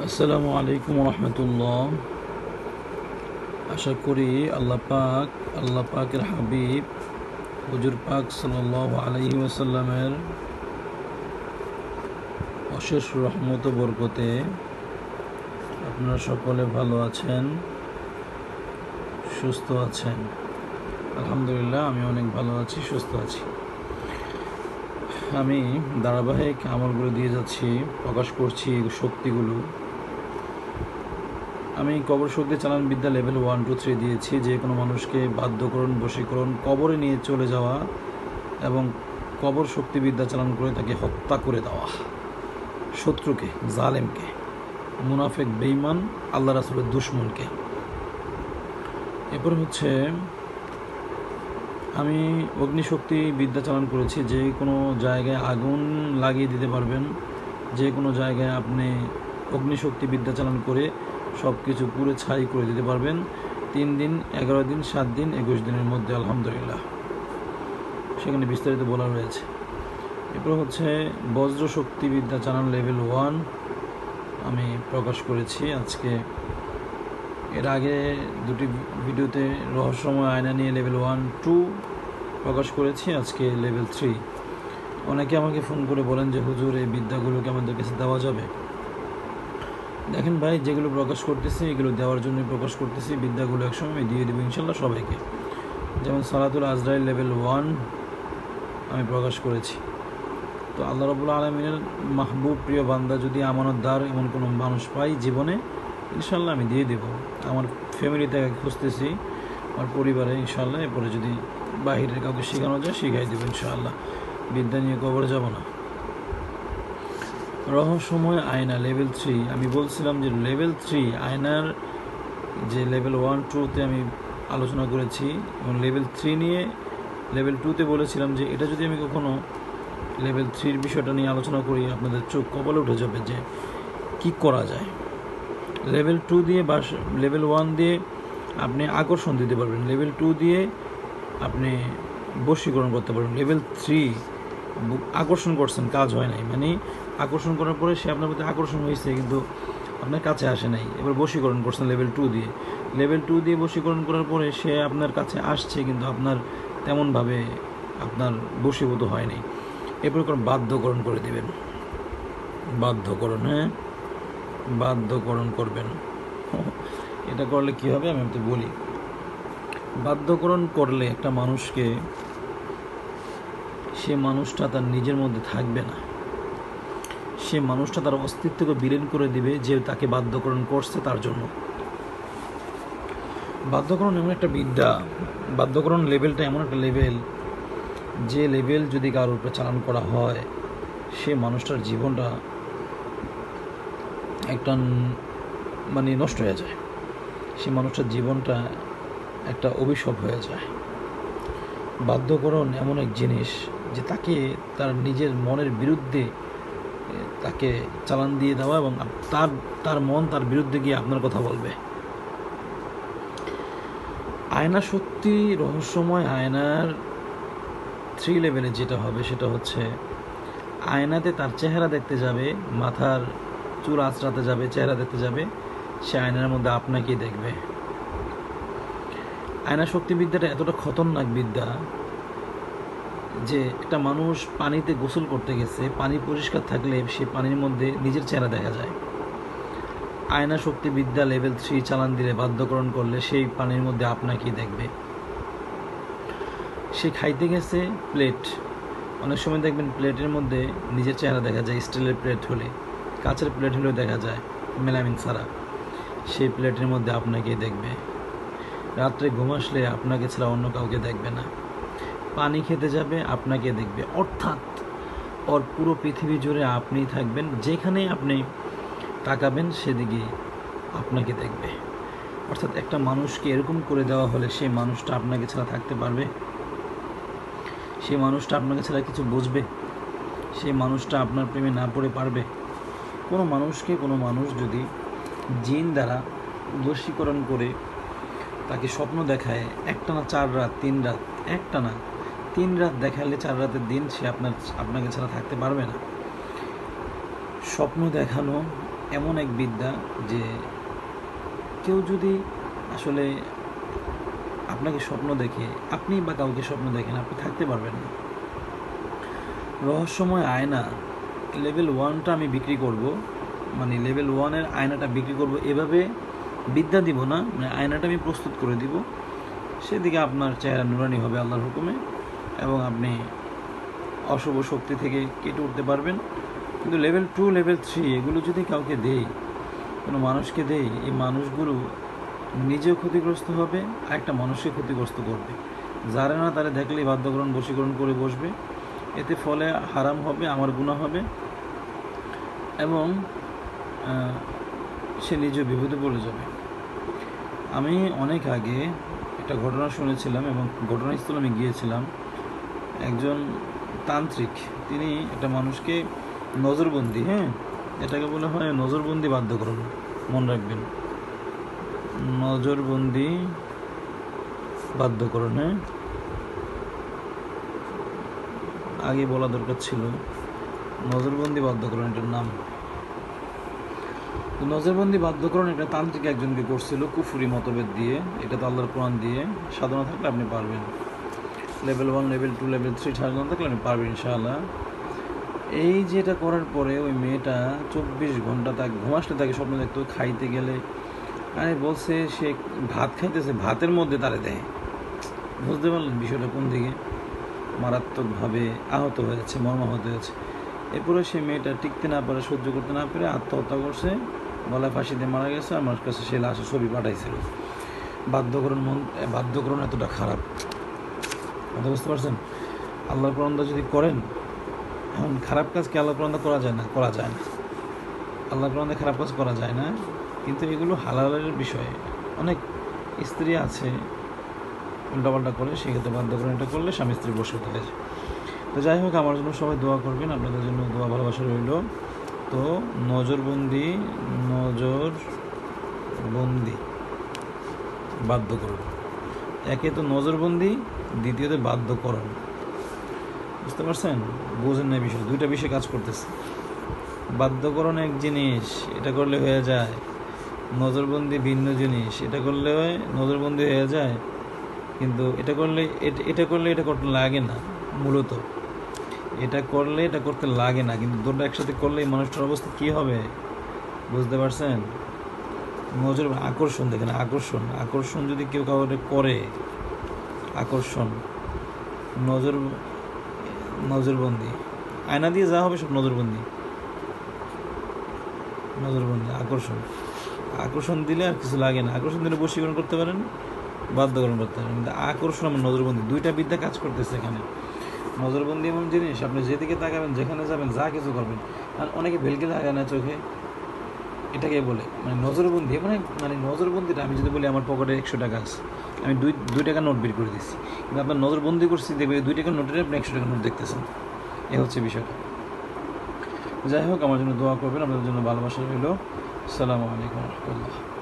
আসসালামু আলাইকুম রহমতুল্লাহ। আশা করি আল্লাহ পাকের হাবিব হুজুর পাক সাল্লাল্লাহু আলাইহি ওয়াসাল্লামের অশেষ রহমত ও বরকতে আপনারা সকলে ভালো আছেন, সুস্থ আছেন। আলহামদুলিল্লাহ, আমি অনেক ভালো আছি, সুস্থ আছি। আমি ধারাবাহিক আমলগুলো দিয়ে যাচ্ছি, প্রকাশ করছি শক্তিগুলো। আমি কবর শক্তি চালান বিদ্যা লেভেল 1, 2, 3 দিয়েছি। যে কোনো মানুষকে বাধ্যকরণ, বশীকরণ, কবরে নিয়ে চলে যাওয়া এবং কবর শক্তি বিদ্যা চালান করে তাকে হত্যা করে দেওয়া, শত্রুকে, জালেমকে, মুনাফেক, বেঈমান, আল্লাহ রাসূলের দুশমনকে। এরপর হচ্ছে আমি অগ্নিশক্তি বিদ্যা চালান করেছি। যে কোনো জায়গায় আগুন লাগিয়ে দিতে পারবেন, যে কোনো জায়গায় আপনি অগ্নিশক্তি বিদ্যা চালান করে সব কিছু পুরো ছাই করে দিতে পারবেন 3 দিন, 11 দিন, 7 দিন, 21 দিনের মধ্যে, আলহামদুলিল্লাহ। সেখানে বিস্তারিত বলা রয়েছে। এরপর হচ্ছে বজ্র শক্তি বিদ্যা চালান লেভেল 1 আমি প্রকাশ করেছি আজকে। এর আগে দুটি ভিডিওতে রহস্যময় আয়না নিয়ে লেভেল 1, 2 প্রকাশ করেছি, আজকে লেভেল 3। অনেকে আমাকে ফোন করে বলেন যে হুজুর, এই বিদ্যাগুলোকে আমাদের কাছে দেওয়া যাবে? দেখেন ভাই, যেগুলো প্রকাশ করতেছি এগুলো দেওয়ার জন্যই প্রকাশ করতেছি। বিদ্যাগুলো একসময় আমি দিয়ে দেবো ইনশাল্লাহ সবাইকে। যেমন সালাতুল আজরাইল লেভেল 1 আমি প্রকাশ করেছি। তো আল্লাহ রাব্বুল আলামিনের মাহবুব প্রিয় বান্দা যদি আমানতদার এমন কোনো মানুষ পাই জীবনে, ইনশাল্লাহ আমি দিয়ে দেব। আমার ফ্যামিলিতে খুঁজতেছি, আমার পরিবারে, ইনশাল্লাহ। এরপরে যদি বাহিরের কাউকে শেখানো যায় শিখাই দেবো ইনশাআল্লাহ। বিদ্যা নিয়ে কবরে যাব না। রহস্যময় আয়না লেভেল 3 আমি বলছিলাম যে লেভেল 3 আয়নার যে লেভেল 1, 2-তে আমি আলোচনা করেছি, এবং লেভেল 3 নিয়ে লেভেল 2-তে বলেছিলাম যে এটা যদি আমি কখনো লেভেল 3-র বিষয়টা নিয়ে আলোচনা করি, আপনাদের চোখ কপালে উঠে যাবে যে কি করা যায়। লেভেল 2 দিয়ে বা লেভেল 1 দিয়ে আপনি আকর্ষণ দিতে পারবেন, লেভেল 2 দিয়ে আপনি বশীকরণ করতে পারবেন। লেভেল 3 আকর্ষণ করছেন, কাজ হয় নাই, মানে আকর্ষণ করার পরে সে আপনার প্রতি আকর্ষণ হয়েছে কিন্তু আপনার কাছে আসে নাই। এবার বশীকরণ করছেন লেভেল 2 দিয়ে। লেভেল 2 দিয়ে বশীকরণ করার পরে সে আপনার কাছে আসছে কিন্তু আপনার তেমনভাবে আপনার বশীভূত হয় নাই। এরপর বাধ্যকরণ করে দেবেন। বাধ্যকরণ, হ্যাঁ, বাধ্যকরণ করবেন। এটা করলে কী হবে আমি তো বলি। বাধ্যকরণ করলে একটা মানুষকে, সে মানুষটা তার নিজের মধ্যে থাকবে না। সে মানুষটা তার অস্তিত্বকে বিলীন করে দিবে যে তাকে বাধ্যকরণ করছে তার জন্য। বাধ্যকরণ এমন একটা বিদ্যা, বাধ্যকরণ লেভেলটা এমন একটা লেভেল, যে লেভেল যদি কারোর উপরে চালান করা হয়, সে মানুষটার জীবনটা একটা মানে নষ্ট হয়ে যায়। সে মানুষটার জীবনটা একটা অভিশাপ হয়ে যায়। বাধ্যকরণ এমন এক জিনিস যে তাকে তার নিজের মনের বিরুদ্ধে তাকে চালান দিয়ে দেওয়া, এবং তার মন তার বিরুদ্ধে গিয়ে আপনার কথা বলবে। আয়না শক্তি রহস্যময় আয়নার 3 লেভেলে যেটা হবে সেটা হচ্ছে আয়নাতে তার চেহারা দেখতে যাবে, মাথার চুল আঁচড়াতে যাবে, চেহারা দেখতে যাবে, সে আয়নার মধ্যে আপনাকেই দেখবে। আয়না শক্তি বিদ্যাটা এতটা খতরনাক বিদ্যা যে একটা মানুষ পানিতে গোসল করতে গেছে, পানি পরিষ্কার থাকলে সে পানির মধ্যে নিজের চেহারা দেখা যায়। আয়না শক্তি বিদ্যা লেভেল 3 চালান দিলে, বাধ্যকরণ করলে, সেই পানির মধ্যে আপনাকেই দেখবে। সে খাইতে গেছে, প্লেট, অনেক সময় দেখবেন প্লেটের মধ্যে নিজের চেহারা দেখা যায়। স্টিলের প্লেট হলে, কাঁচের প্লেট হলেও দেখা যায় মেলামিন ছাড়া। সেই প্লেটের মধ্যে আপনাকেই দেখবে। রাত্রে ঘুম আসলে আপনাকে ছাড়া অন্য কাউকে দেখবে না। পানি খেতে যাবে, আপনাকে দেখবে। অর্থাৎ ওর পুরো পৃথিবী জুড়ে আপনিই থাকবেন, যেখানে আপনি তাকাবেন সেদিকে আপনাকে দেখবে। অর্থাৎ একটা মানুষকে এরকম করে দেওয়া হলে সেই মানুষটা আপনাকে ছাড়া থাকতে পারবে? সেই মানুষটা আপনাকে ছাড়া কিছু বুঝবে? সেই মানুষটা আপনার প্রেমে না পড়ে পারবে? কোনো মানুষকে, কোনো মানুষ যদি জিন দ্বারা বশীকরণ করে তাকে স্বপ্ন দেখায়, একটানা 4 রাত 3 রাত, একটানা 3 রাত দেখালে 4 রাতের দিন সে আপনাকে ছাড়া থাকতে পারবে না। স্বপ্ন দেখানো এমন এক বিদ্যা যে কেউ যদি আসলে আপনাকে স্বপ্ন দেখে, আপনি বা কাউকে স্বপ্ন দেখেন, আপনি থাকতে পারবেন না। রহস্যময় আয়না লেভেল 1টা আমি বিক্রি করব, মানে লেভেল 1-এর আয়নাটা বিক্রি করব, এভাবে বিদ্যা দিব না, মানে আয়নাটা আমি প্রস্তুত করে দিব, সেদিকে আপনার চেহারা নুরানি হবে আল্লাহর হুকুমে, এবং আপনি অশুভ শক্তি থেকে কেটে উঠতে পারবেন। কিন্তু লেভেল 2, লেভেল 3 এগুলো যদি কাউকে দেই, কোনো মানুষকে দেই, এই মানুষগুলো নিজেও ক্ষতিগ্রস্ত হবে, আরেকটা মানুষকে ক্ষতিগ্রস্ত করবে। যারা না তারা দেখলেই বাধ্যকরণ বশীকরণ করে বসবে, এতে ফলে হারাম হবে, আমার গুনাহ হবে, এবং সে নিজে বিপদে পড়ে যাবে। আমি অনেক আগে একটা ঘটনা শুনেছিলাম এবং ঘটনাস্থলে আমি গিয়েছিলাম। একজন তান্ত্রিক, তিনি একটা মানুষকে নজরবন্দি, এটাকে বলা হয় নজরবন্দি বাধ্যকরণ, মনে রাখবেন, নজরবন্দি বাধ্যকরণ। আগে বলা দরকার ছিল, নজরবন্দি বাধ্যকরণ এটার নাম। তো নজরবন্দি বাধ্যকরণ এটা তান্ত্রিক একজনকে করছিল কুফরি মতভেদ দিয়ে, এটা তো আল্লাহর কোরআন দিয়ে। সাধনা থাকলে আপনি পারবেন, লেভেল 1, লেভেল 2, লেভেল 3 সাধনা থাকলে আপনি পারবেন ইনশাআল্লাহ। এই যেটা করার পরে ওই মেয়েটা 24 ঘন্টা তাকে ঘুমাসলে তাকে স্বপ্ন দেখতো, খাইতে গেলে আরে বলছে সে ভাত খাইতেছে, ভাতের মধ্যে তারে দেয়। বুঝতে পারলেন বিষয়টা কোন দিকে মারাত্মকভাবে আহত হয়েছে, মর্মাহত হয়েছে। এরপরে সে মেয়েটা টিকতে না পারে, সহ্য করতে না পেরে আত্মহত্যা করছে, গলায় ফাঁসি দিয়ে মারা গেছে। আমার কাছে সে লাশের ছবি পাঠাইছিল। বাধ্যকরণ এতটা খারাপ, কথা বুঝতে পারছেন? আল্লাহর কোরআন যদি করেন, এখন খারাপ কাজ কি আল্লাহর কোরআন করা যায় না? করা যায় না, আল্লাহর কোরআন খারাপ কাজ করা যায় না, কিন্তু এগুলো হালালের বিষয়। অনেক স্ত্রী আছে উল্টাপাল্টা করে, সেক্ষেত্রে বাধ্যকরণ এটা করলে স্বামী স্ত্রী বসে হয়ে যায়। তো যাই হোক, আমার জন্য সবাই দোয়া করবেন, আপনাদের জন্য দোয়া ভালোবাসা রইল। তো নজরবন্দি বাধ্যকরণ, একে তো নজরবন্দি, দ্বিতীয়ত বাধ্যকরণ। বুঝতে পারছেন? বোঝেন না বিষয়, দুইটা বিষয় কাজ করতেছে। বাধ্যকরণ এক জিনিস, এটা করলে হয়ে যায়। নজরবন্দি ভিন্ন জিনিস, এটা করলে নজরবন্দি হয়ে যায়, কিন্তু এটা করলে এটা করতে লাগে না। মূলত এটা করলে এটা করতে লাগে না, কিন্তু দুটো একসাথে করলে এই মানুষটার অবস্থা কী হবে বুঝতে পারছেন? আকর্ষণ, দেখেন, আকর্ষণ যদি কেউ কাউকে করে, আকর্ষণ, নজরবন্দি, আয়না দিয়ে যা হবে সব নজরবন্দি, আকর্ষণ দিলে আর কিছু লাগে না। আকর্ষণ দিলে বশীকরণ করতে পারেন, বাধ্যকরণ করতে পারেন, কিন্তু আকর্ষণ আমার নজরবন্দি, দুইটা বিদ্যা কাজ করতেছে এখানে। নজরবন্দি এমন জিনিস, আপনি যেদিকে তাকাবেন, যেখানে যাবেন, যা কিছু করবেন। আর অনেকে ভেলকে লাগায় না চোখে, এটাকে বলে মানে নজরবন্দি। মানে নজরবন্দিটা আমি যদি বলি আমার পকেটে 100 টাকা আছে, আমি 2 টাকা নোট বের করে দিচ্ছি, কিন্তু আপনার নজরবন্দি করছি, দেখবে 2 টাকার নোটের আপনি 100 টাকা নোট দেখতেছেন। এ হচ্ছে বিষয়টা। যাই হোক, আমার জন্য দোয়া করবেন, আপনাদের জন্য ভালোবাসা রইল। আসসালামু আলাইকুম ওয়া রাহমাতুল্লাহ।